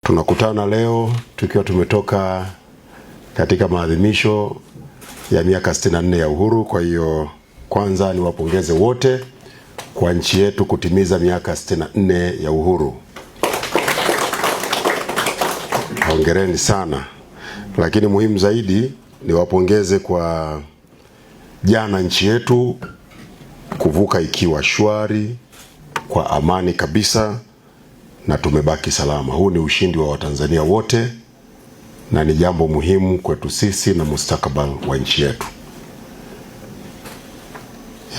Tunakutana leo tukiwa tumetoka katika maadhimisho ya miaka 64 ya uhuru. Kwa hiyo kwanza niwapongeze wote kwa nchi yetu kutimiza miaka 64 ya uhuru. Hongereni sana. Lakini muhimu zaidi niwapongeze kwa jana nchi yetu kuvuka ikiwa shwari kwa amani kabisa na tumebaki salama. Huu ni ushindi wa Watanzania wote na ni jambo muhimu kwetu sisi na mustakabali wa nchi yetu.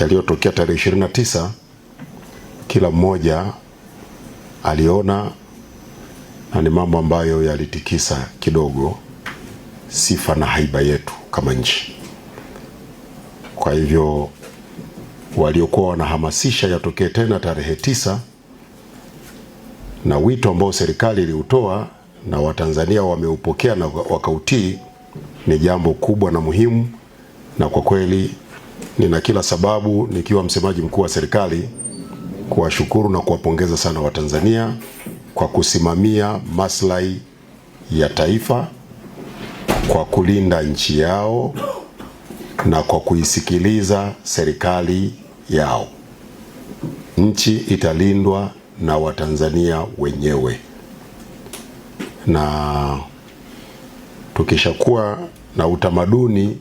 Yaliyotokea tarehe 29 kila mmoja aliona, na ni mambo ambayo yalitikisa kidogo sifa na haiba yetu kama nchi. Kwa hivyo waliokuwa wanahamasisha yatokee tena tarehe 9 na wito ambao serikali iliutoa na Watanzania wameupokea na wakautii ni jambo kubwa na muhimu, na kwa kweli nina kila sababu nikiwa msemaji mkuu wa serikali kuwashukuru na kuwapongeza sana Watanzania kwa kusimamia maslahi ya taifa, kwa kulinda nchi yao na kwa kuisikiliza serikali yao. Nchi italindwa na Watanzania wenyewe, na tukishakuwa na utamaduni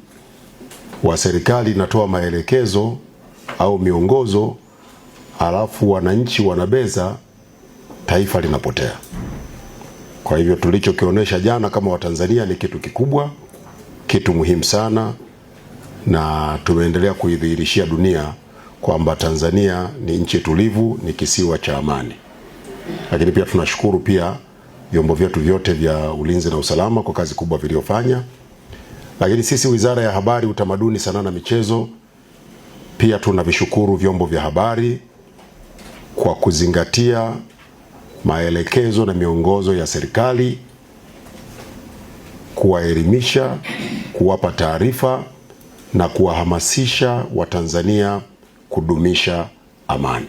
wa serikali inatoa maelekezo au miongozo alafu wananchi wanabeza, taifa linapotea. Kwa hivyo tulichokionyesha jana kama Watanzania ni kitu kikubwa, kitu muhimu sana, na tumeendelea kuidhihirishia dunia kwamba Tanzania ni nchi tulivu, ni kisiwa cha amani. Lakini pia tunashukuru pia vyombo vyetu vyote vya ulinzi na usalama kwa kazi kubwa viliofanya. Lakini sisi Wizara ya Habari, Utamaduni, Sanaa na Michezo pia tunavishukuru vyombo vya habari kwa kuzingatia maelekezo na miongozo ya serikali, kuwaelimisha, kuwapa taarifa na kuwahamasisha Watanzania kudumisha amani.